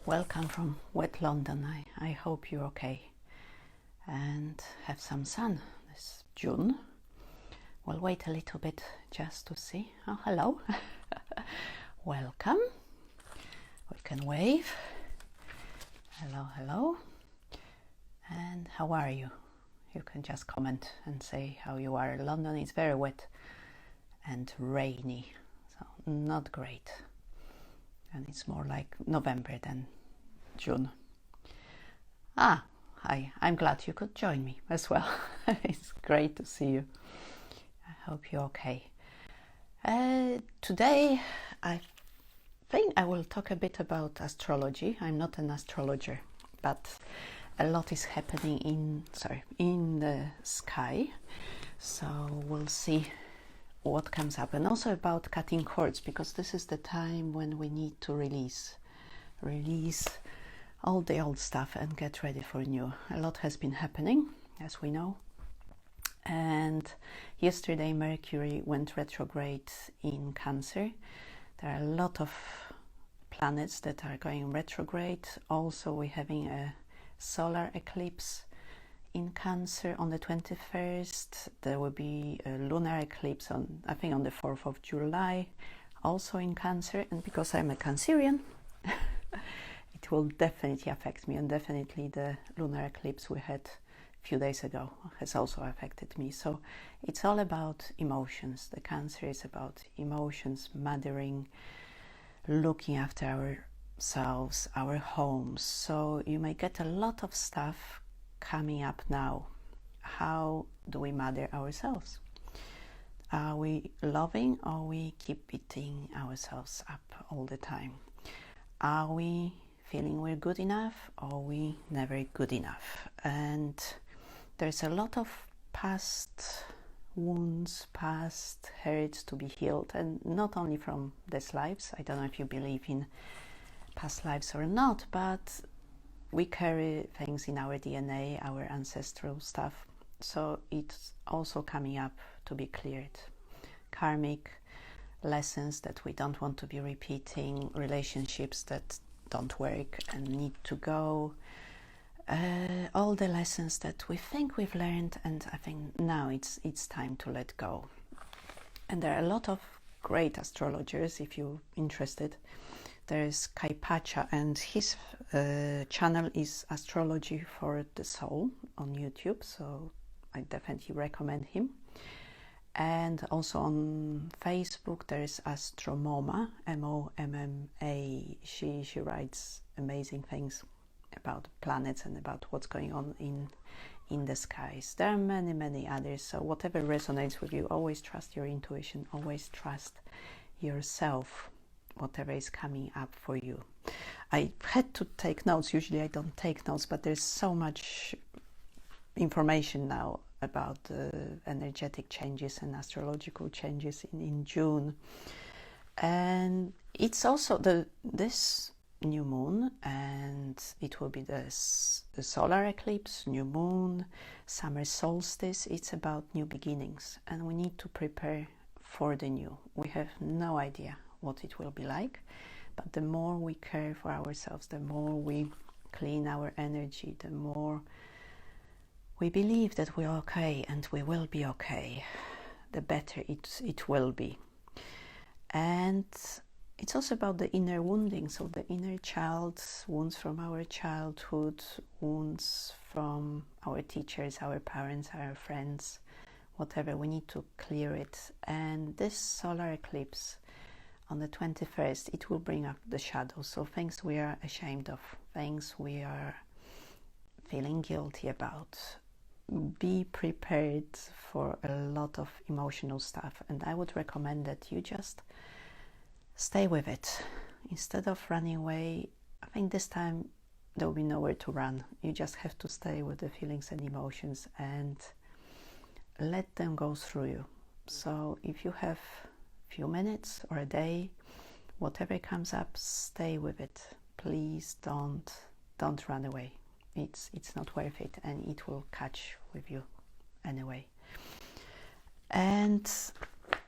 Welcome from wet London. I hope you're okay and have some sun this June. We'll wait a little bit just to see. Oh, hello. Welcome. We can wave. Hello, hello. And how are you? You can just comment and say how you are. London is very wet and rainy, so not great. And it's more like November than June. Hi, I'm glad you could join me as well. It's great to see you. I hope you're okay. Today I think I will talk a bit about astrology. I'm not an astrologer, but a lot is happening in the sky. So we'll see what comes up, and also about cutting cords, because this is the time when we need to release all the old stuff and get ready for new. A lot has been happening, as we know, and yesterday Mercury went retrograde in Cancer. There are a lot of planets that are going retrograde. Also, we're having a solar eclipse in Cancer on the 21st. There will be a lunar eclipse on, I think, on the 4th of July, also in Cancer. And because I'm a Cancerian, it will definitely affect me. And definitely the lunar eclipse we had a few days ago has also affected me. So it's all about emotions. The Cancer is about emotions, mothering, looking after ourselves, our homes. So you may get a lot of stuff coming up now. How do we mother ourselves? Are we loving, or we keep beating ourselves up all the time? Are we feeling we're good enough, or we never good enough? And there's a lot of past wounds, past hurts to be healed, and not only from these lives. I don't know if you believe in past lives or not, but we carry things in our DNA, our ancestral stuff, so it's also coming up to be cleared. Karmic lessons that we don't want to be repeating, relationships that don't work and need to go, all the lessons that we think we've learned, and I think now it's time to let go. And there are a lot of great astrologers, if you're interested. There's Kai Pacha, and his channel is Astrology for the Soul on YouTube, so I definitely recommend him. And also on Facebook there's Astromoma, M-O-M-M-A. She writes amazing things about planets and about what's going on in the skies. There are many others, so whatever resonates with you, always trust your intuition, always trust yourself, whatever is coming up for you. I had to take notes. Usually I don't take notes, but there's so much information now about energetic changes and astrological changes in June. And it's also this new moon, and it will be the solar eclipse, new moon, summer solstice. It's about new beginnings, and we need to prepare for the new. We have no idea what it will be like, but the more we care for ourselves, the more we clean our energy, the more we believe that we're okay and we will be okay, the better it will be. And it's also about the inner wounding, so the inner child, wounds from our childhood, wounds from our teachers, our parents, our friends, whatever. We need to clear it. And this solar eclipse on the 21st, it will bring up the shadows, so things we are ashamed of, things we are feeling guilty about. Be prepared for a lot of emotional stuff, and I would recommend that you just stay with it instead of running away. I think this time there will be nowhere to run. You just have to stay with the feelings and emotions and let them go through you. So if you have few minutes or a day, whatever comes up, stay with it. Please don't run away. It's not worth it, and it will catch with you anyway. And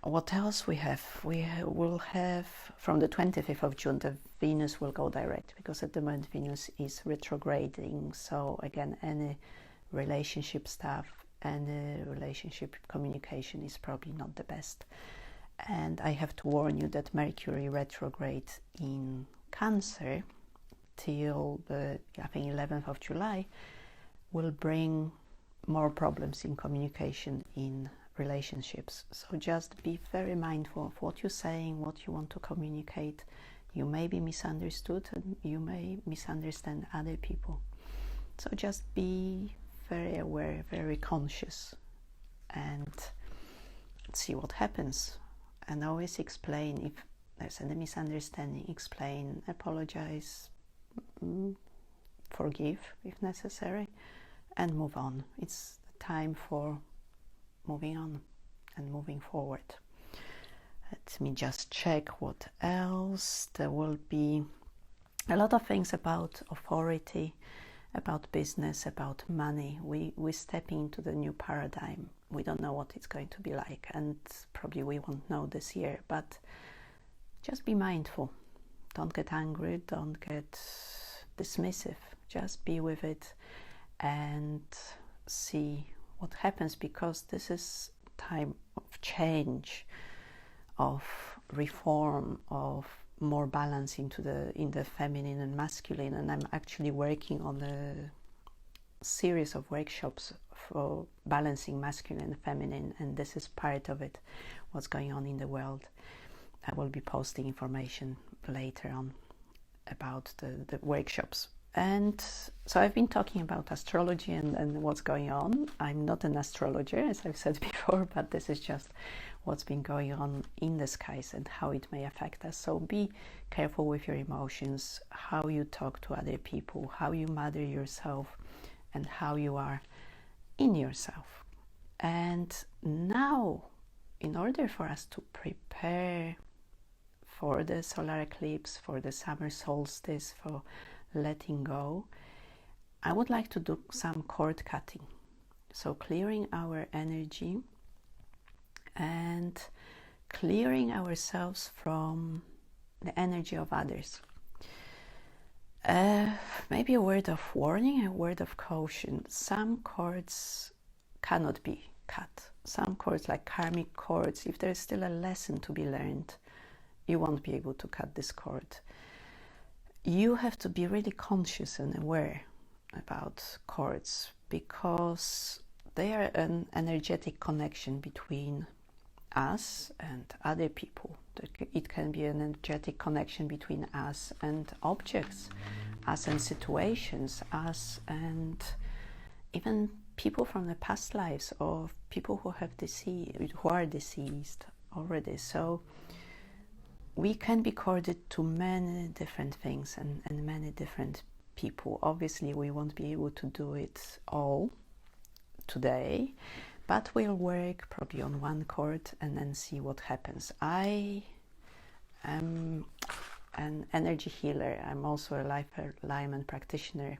what else we have? We will have from the 25th of June, the Venus will go direct, because at the moment Venus is retrograding. So again, any relationship stuff and relationship communication is probably not the best. And I have to warn you that Mercury retrograde in Cancer till the, I think, 11th of July will bring more problems in communication in relationships. So just be very mindful of what you're saying, what you want to communicate. You may be misunderstood and you may misunderstand other people. So just be very aware, very conscious, and see what happens. And always explain if there's any misunderstanding, explain, apologize, forgive if necessary, and move on. It's time for moving on and moving forward. Let me just check what else. There will be a lot of things about authority, about business, about money. We're stepping into the new paradigm. We don't know what it's going to be like, and probably we won't know this year, but just be mindful. Don't get angry, don't get dismissive. Just be with it and see what happens, because this is time of change, of reform, of more balance in the feminine and masculine. And I'm actually working on a series of workshops for balancing masculine and feminine, and this is part of it, what's going on in the world. I will be posting information later on about the workshops. And so I've been talking about astrology and what's going on. I'm not an astrologer, as I've said before, but this is just what's been going on in the skies and how it may affect us. So be careful with your emotions, how you talk to other people, how you mother yourself, and how you are in yourself. And now, in order for us to prepare for the solar eclipse, for the summer solstice, for letting go, I would like to do some cord cutting. So clearing our energy and clearing ourselves from the energy of others. Maybe a word of warning, a word of caution. Some cords cannot be cut. Some cords, like karmic cords, if there's still a lesson to be learned, you won't be able to cut this cord. You have to be really conscious and aware about cords, because they are an energetic connection between us and other people. It can be an energetic connection between us and objects, us and situations, us and even people from the past lives, or people who are deceased already. So we can be corded to many different things and many different people. Obviously, we won't be able to do it all today, but we'll work probably on one cord and then see what happens. I am an energy healer. I'm also a life alignment practitioner.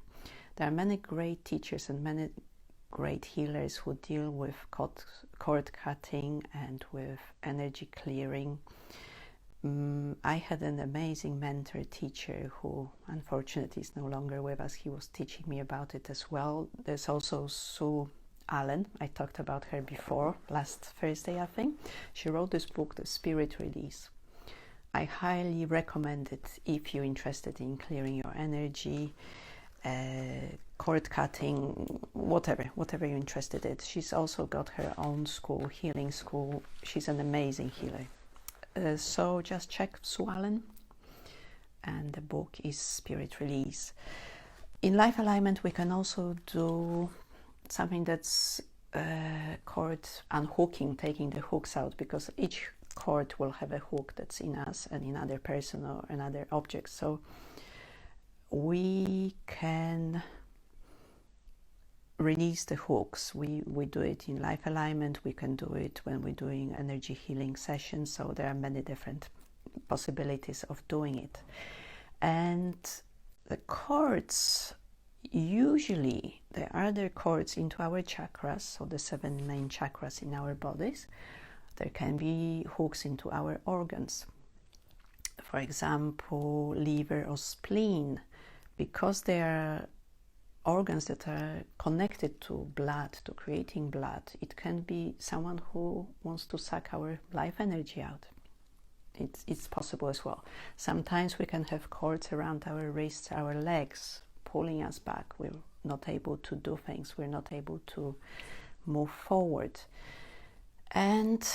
There are many great teachers and many great healers who deal with cord cutting and with energy clearing. I had an amazing mentor teacher who unfortunately is no longer with us. He was teaching me about it as well. There's also Sue Allen. I talked about her before, last Thursday, I think. She wrote this book, The Spirit Release. I highly recommend it if you're interested in clearing your energy, cord cutting, whatever you're interested in. She's also got her own school, healing school. She's an amazing healer. So just check Sue Allen, and the book is Spirit Release. In life alignment, we can also do something that's cord unhooking, taking the hooks out, because each cord will have a hook that's in us and in other person or another object. So we can release the hooks. We do it in life alignment. We can do it when we're doing energy healing sessions. So there are many different possibilities of doing it. And the cords, usually there are other cords into our chakras, so the 7 main chakras in our bodies, There can be hooks into our organs. For example, liver or spleen, because they are organs that are connected to blood, to creating blood. It can be someone who wants to suck our life energy out. It's possible as well. Sometimes we can have cords around our wrists, our legs, pulling us back. We're not able to do things. We're not able to move forward. And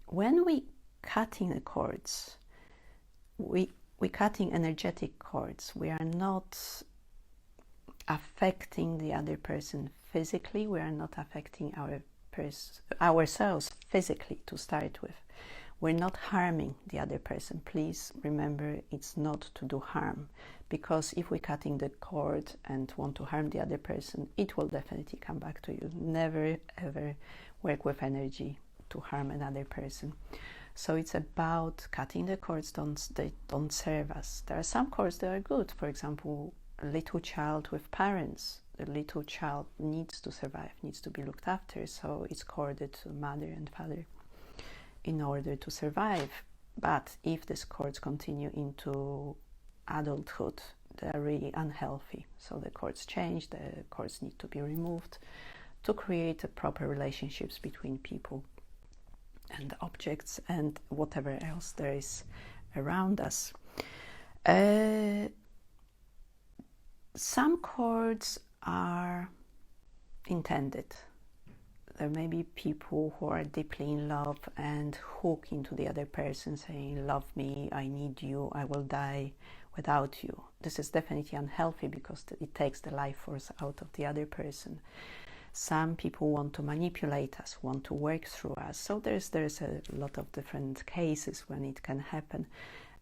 when we cutting the cords, we cutting energetic cords. We are not affecting the other person physically. We are not affecting ourselves physically to start with. We're not harming the other person. Please remember, it's not to do harm, because if we're cutting the cord and want to harm the other person, it will definitely come back to you. Never ever work with energy to harm another person. So it's about cutting the cords that don't serve us. There are some cords that are good. For example, a little child with parents. The little child needs to survive, needs to be looked after, so it's corded to mother and father in order to survive. But if these cords continue into adulthood, they're really unhealthy. So the cords change, the cords need to be removed to create a proper relationships between people and objects and whatever else there is around us. Some cords are intended. There may be people who are deeply in love and hook into the other person, saying, love me, I need you, I will die without you. This is definitely unhealthy because it takes the life force out of the other person. Some people want to manipulate us, want to work through us. So there's a lot of different cases when it can happen.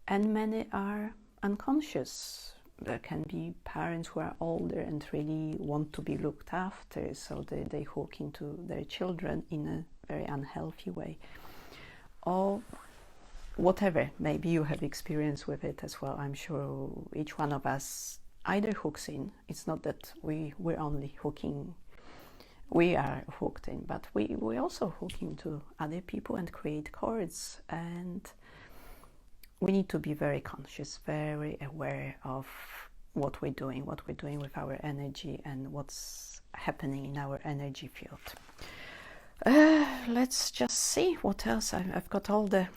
And many are unconscious. There can be parents who are older and really want to be looked after, so they hook into their children in a very unhealthy way. Or whatever, maybe you have experience with it as well. I'm sure each one of us either hooks in. It's not that we're only hooking, we are hooked in, but we also hook into other people and create cords. And we need to be very conscious, very aware of what we're doing with our energy and what's happening in our energy field. Let's just see what else. I've got all the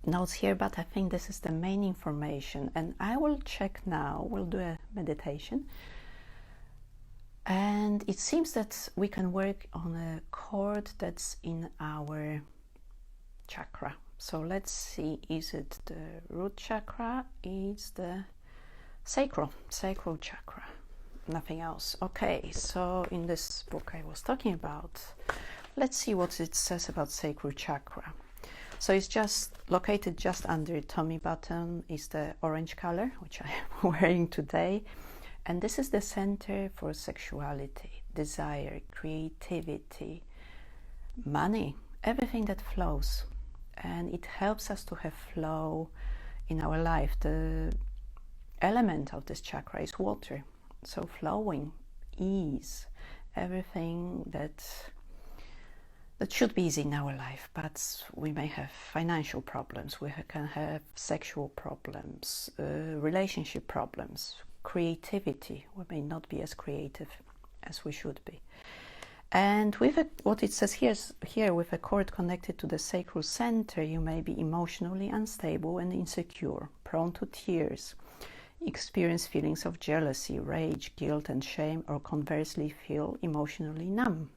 notes here, but I think this is the main information. And I will check now, we'll do a meditation. And it seems that we can work on a cord that's in our chakra. So let's see, is it the root chakra? It's the sacral chakra, nothing else. Okay, so in this book I was talking about, let's see what it says about sacral chakra. So it's just located just under tummy button, is the orange color, which I am wearing today. And this is the center for sexuality, desire, creativity, money, everything that flows. And it helps us to have flow in our life. The element of this chakra is water. So flowing, ease, everything that should be easy in our life. But we may have financial problems, we can have sexual problems, relationship problems, creativity. We may not be as creative as we should be. And with what it says here, with a cord connected to the sacral center, you may be emotionally unstable and insecure, prone to tears, experience feelings of jealousy, rage, guilt, and shame, or conversely feel emotionally numb.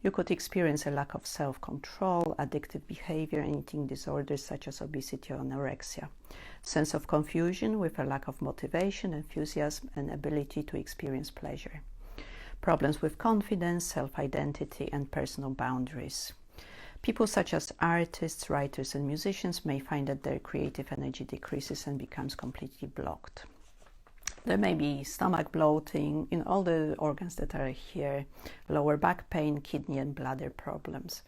You could experience a lack of self-control, addictive behavior, and eating disorders such as obesity or anorexia, sense of confusion with a lack of motivation, enthusiasm, and ability to experience pleasure. Problems with confidence, self-identity, and personal boundaries. People such as artists, writers, and musicians may find that their creative energy decreases and becomes completely blocked. There may be stomach bloating in all the organs that are here, lower back pain, kidney and bladder problems.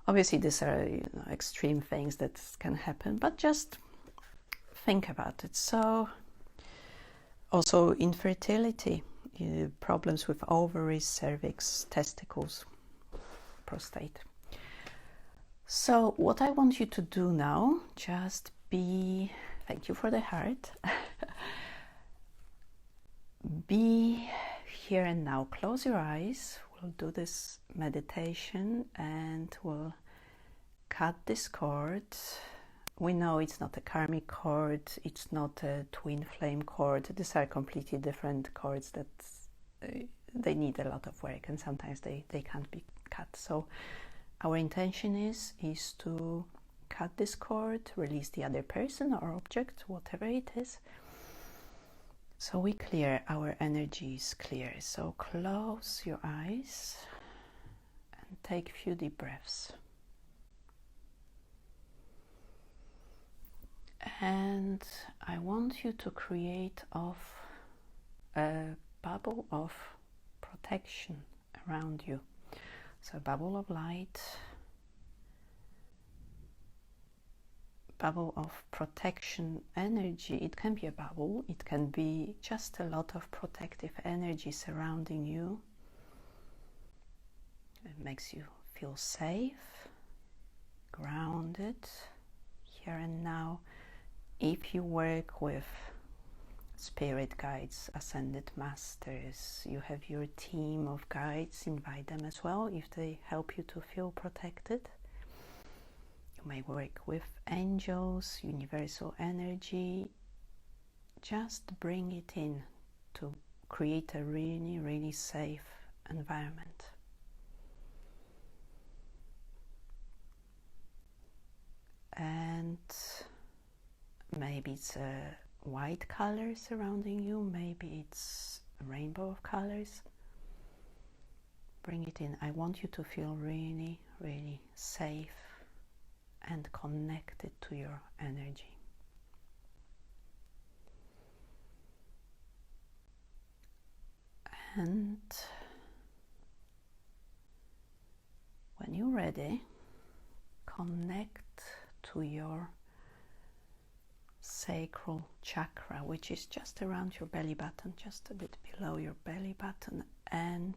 Obviously, these are extreme things that can happen, but just think about it. So, also infertility. Problems with ovaries, cervix, testicles, prostate. So what I want you to do now, just be, thank you for the heart, be here and now. Close your eyes. We'll do this meditation and we'll cut this cord. We know it's not a karmic cord, it's not a twin flame cord. These are completely different cords that they need a lot of work, and sometimes they can't be cut. So our intention is to cut this cord, release the other person or object, whatever it is. So we clear, our energy is clear. So close your eyes and take a few deep breaths. And I want you to create a bubble of protection around you. So a bubble of light, bubble of protection energy. It can be a bubble, it can be just a lot of protective energy surrounding you. It makes you feel safe, grounded, here and now. If you work with spirit guides, ascended masters, you have your team of guides, invite them as well if they help you to feel protected. You may work with angels, universal energy. Just bring it in to create a really, really safe environment. And maybe it's a white color surrounding you, maybe it's a rainbow of colors. Bring it in. I want you to feel really, really safe and connected to your energy. And when you're ready, connect to your sacral chakra, which is just around your belly button, just a bit below your belly button, and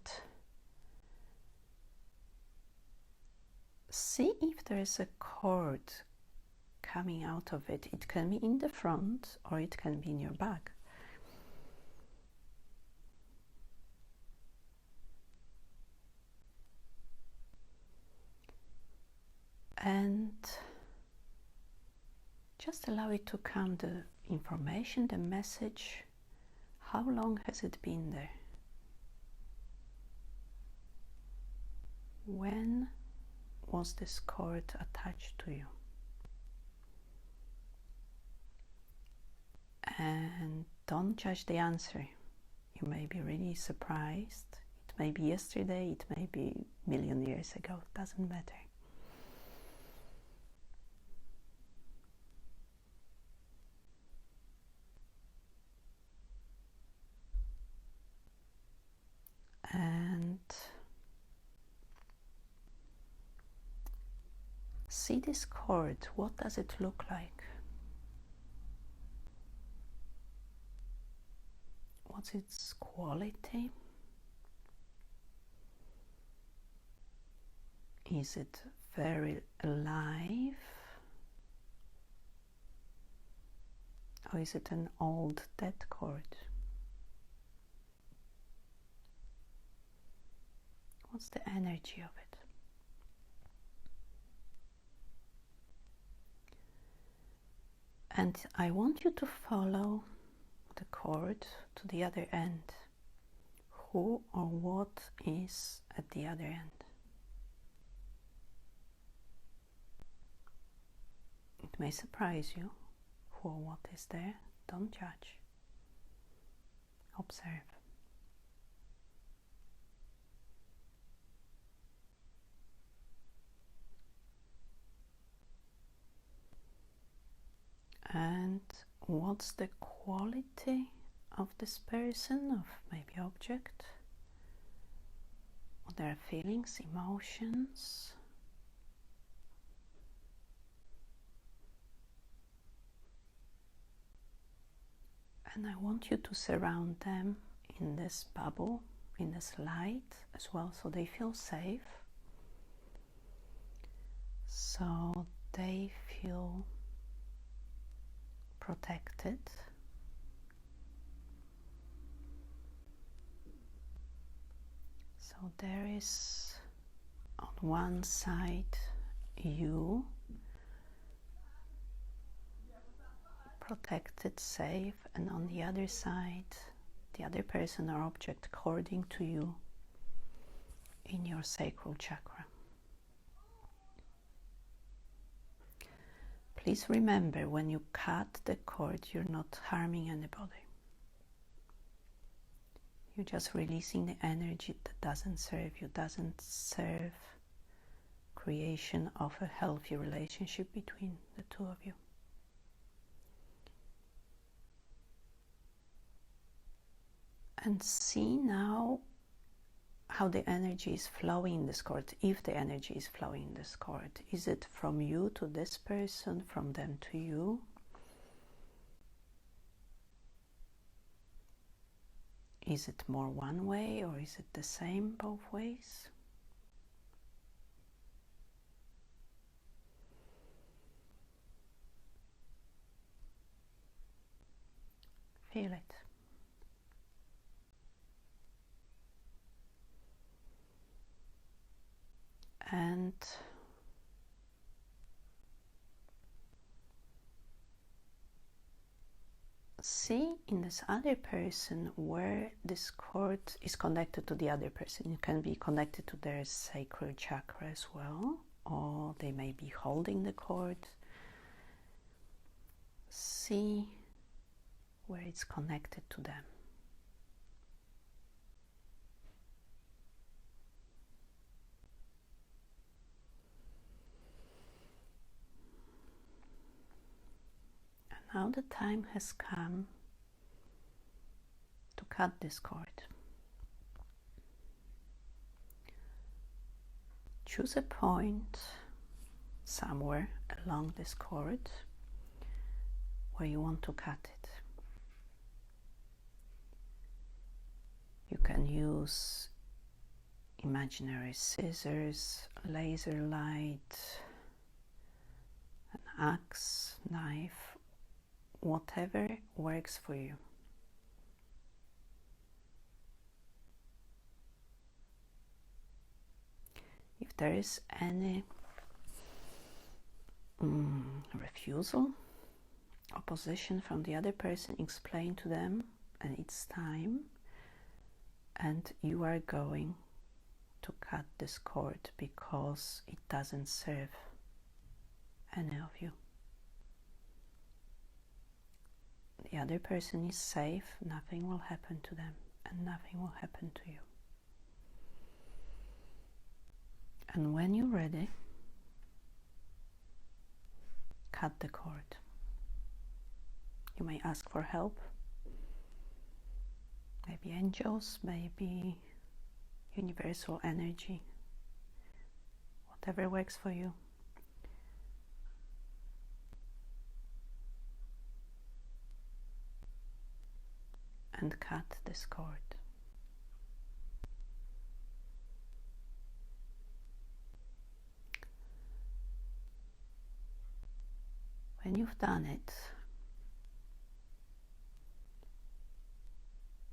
see if there is a cord coming out of it. It can be in the front or it can be in your back. And just allow it to come, the information, the message. How long has it been there? When was this cord attached to you? And don't judge the answer. You may be really surprised. It may be yesterday, it may be a million years ago, it doesn't matter. And see this cord. What does it look like? What's its quality? Is it very alive? Or is it an old dead cord? What's the energy of it? And I want you to follow the cord to the other end. Who or what is at the other end? It may surprise you. Who or what is there? Don't judge. Observe. And what's the quality of this person, of maybe object? What their feelings, emotions? And I want you to surround them in this bubble, in this light as well, so they feel safe. so they feel protected. So there is on one side you, protected, safe, and on the other side the other person or object according to you in your sacral chakra. Please remember, when you cut the cord, you're not harming anybody. You're just releasing the energy that doesn't serve you, doesn't serve creation of a healthy relationship between the two of you. And see now how the energy is flowing in this cord, if the energy is flowing in this cord. Is it from you to this person, from them to you? Is it more one way, or is it the same both ways? Feel it. And see in this other person where this cord is connected to the other person. It can be connected to their sacral chakra as well, or they may be holding the cord. See where it's connected to them. Now the time has come to cut this cord. Choose a point somewhere along this cord where you want to cut it. You can use imaginary scissors, laser light, an axe, knife, whatever works for you. If there is any refusal, opposition from the other person, explain to them, and it's time, and you are going to cut this cord because it doesn't serve any of you. The other person is safe, nothing will happen to them, and nothing will happen to you. And when you're ready, cut the cord. You may ask for help, maybe angels, maybe universal energy, whatever works for you. And cut this cord. When you've done it,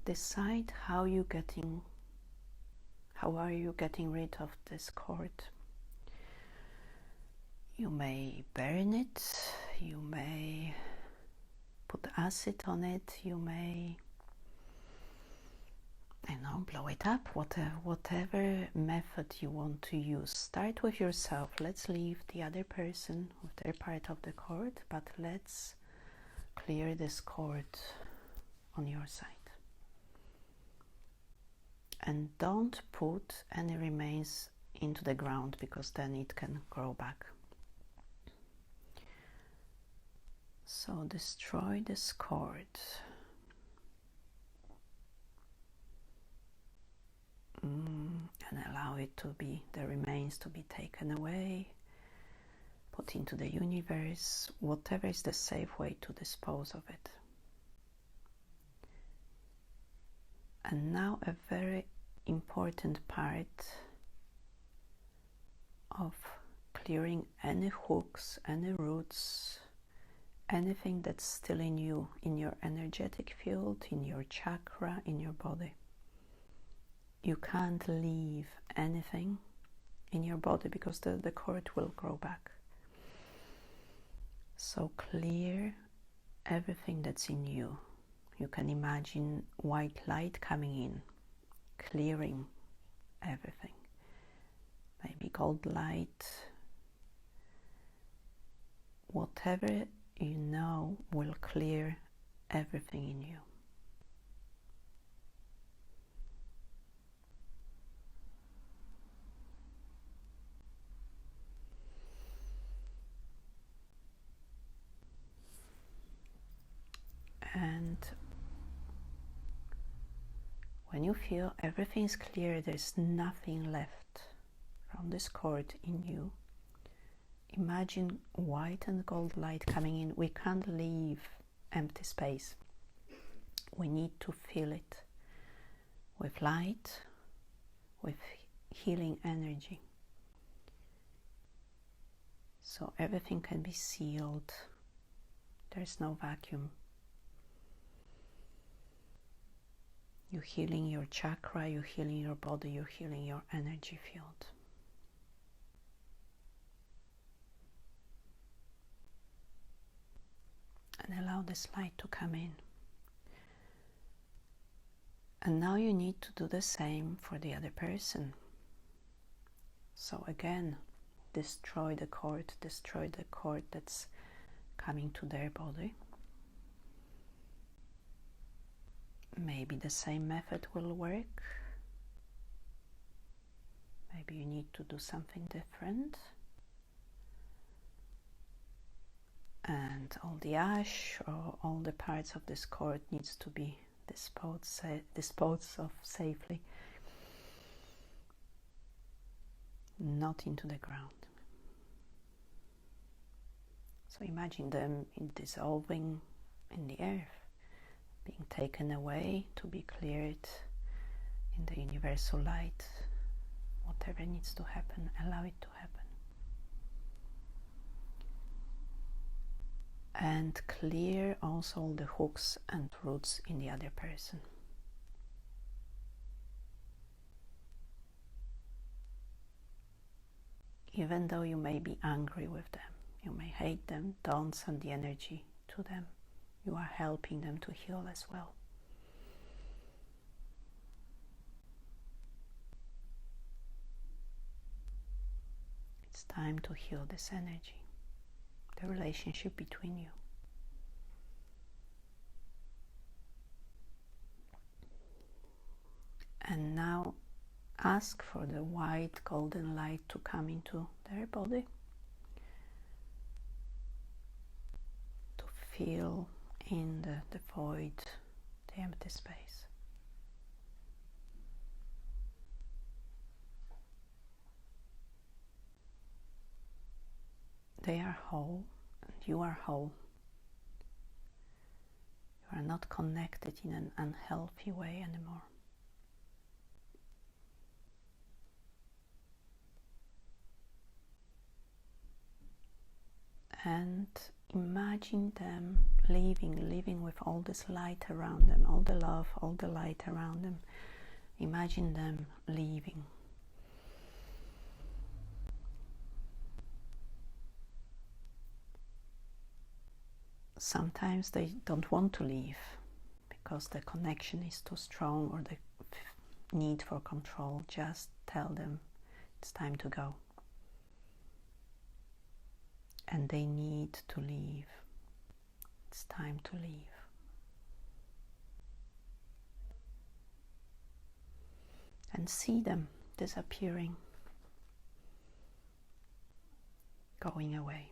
decide how are you getting rid of this cord. You may burn it, you may put acid on it, you may blow it up, whatever method you want to use. Start with yourself. Let's leave the other person with their part of the cord, but let's clear this cord on your side. And don't put any remains into the ground, because then it can grow back. So destroy this cord. And allow it to be, the remains to be taken away, put into the universe, whatever is the safe way to dispose of it. And now a very important part of clearing any hooks, any roots, anything that's still in you, in your energetic field, in your chakra, in your body. You can't leave anything in your body because the cord will grow back. So clear everything that's in you. You can imagine white light coming in, clearing everything. Maybe gold light. Whatever you know will clear everything in you. And when you feel everything is clear, there's nothing left from this cord in you, imagine white and gold light coming in. We can't leave empty space. We need to fill it with light, with healing energy. So everything can be sealed. There's no vacuum. You're healing your chakra, you're healing your body, you're healing your energy field. And allow this light to come in. And now you need to do the same for the other person. So again, destroy the cord that's coming to their body. Maybe the same method will work. Maybe you need to do something different. And all the ash or all the parts of this cord needs to be disposed of safely, not into the ground. So imagine them dissolving in the earth, being taken away to be cleared in the universal light. Whatever needs to happen, allow it to happen. And clear also all the hooks and roots in the other person. Even though you may be angry with them, you may hate them, don't send the energy to them. You are helping them to heal as well. It's time to heal this energy, the relationship between you. And now ask for the white golden light to come into their body, to fill in the void, the empty space. They are whole and you are whole. You are not connected in an unhealthy way anymore. And imagine them living with all this light around them, all the love, all the light around them. Imagine them leaving. Sometimes they don't want to leave because the connection is too strong or the need for control. Just tell them it's time to go. And they need to leave. It's time to leave. And see them disappearing, going away.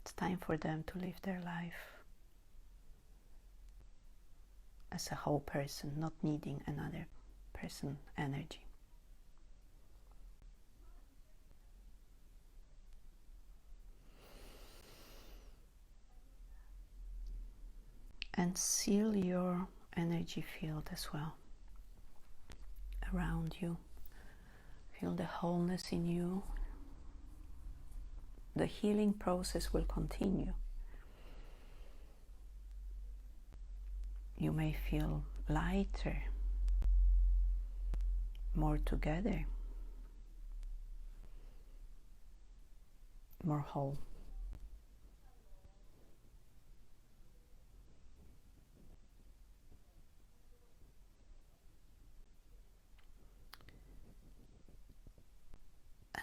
It's time for them to live their life as a whole person, not needing another person's energy. And seal your energy field as well around you. Feel the wholeness in you. The healing process will continue. You may feel lighter, more together, more whole.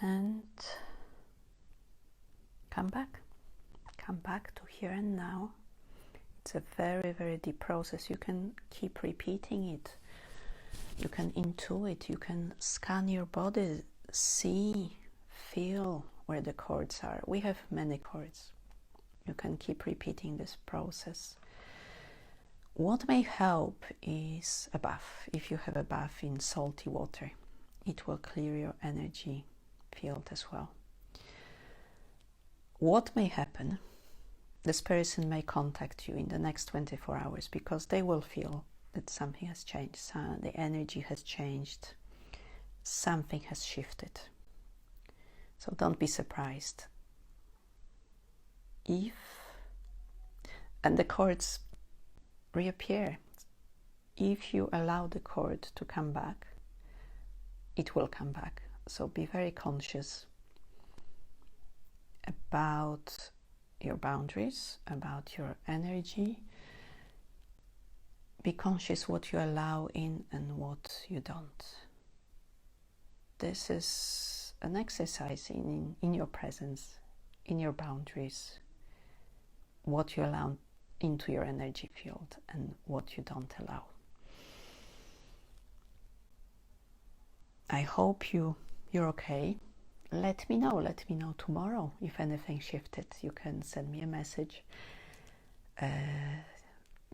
And come back to here and now. It's a very, very deep process. You can keep repeating it. You can intuit, you can scan your body, see, feel where the cords are. We have many cords. You can keep repeating this process. What may help is a bath. If you have a bath in salty water, it will clear your energy field as well. What may happen? This person may contact you in the next 24 hours because they will feel that something has changed, the energy has changed, something has shifted. So don't be surprised. And the cords reappear. If you allow the cord to come back, it will come back. So be very conscious about your boundaries, about your energy. Be conscious what you allow in and what you don't. This is an exercise in your presence, in your boundaries, what you allow into your energy field and what you don't allow. I hope you're okay. Let me know tomorrow if anything shifted. You can send me a message.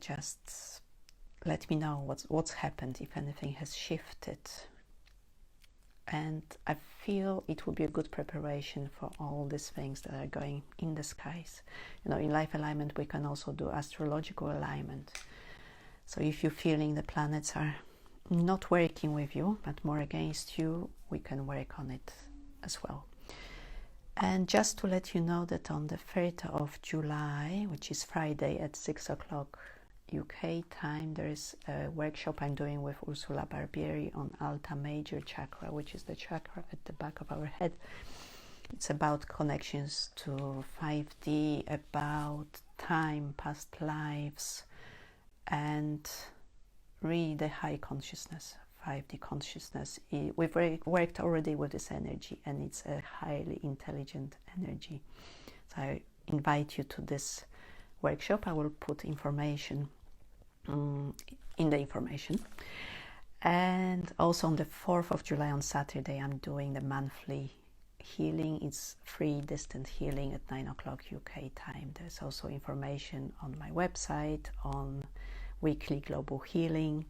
Just let me know what's happened, if anything has shifted. And I feel it will be a good preparation for all these things that are going in the skies. You know, in life alignment we can also do astrological alignment. So if you're feeling the planets are not working with you but more against you, we can work on it as well. And just to let you know that on the 3rd of July, which is Friday at 6 o'clock UK time, there is a workshop I'm doing with Ursula Barbieri on Alta Major Chakra, which is the chakra at the back of our head. It's about connections to 5D, about time, past lives, and really the high consciousness, 5D consciousness. We've worked already with this energy, and it's a highly intelligent energy. So I invite you to this workshop. I will put information in the information. And also on the 4th of July, on Saturday, I'm doing the monthly healing. It's free distant healing at 9 o'clock UK time. There's also information on my website, on weekly global healing,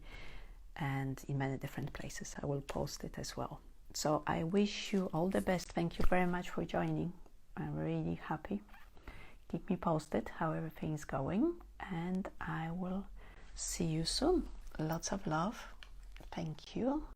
and in many different places. I will post it as well. So I wish you all the best. Thank you very much for joining. I'm really happy. Keep me posted how everything is going, and I will see you soon. Lots of love. Thank you.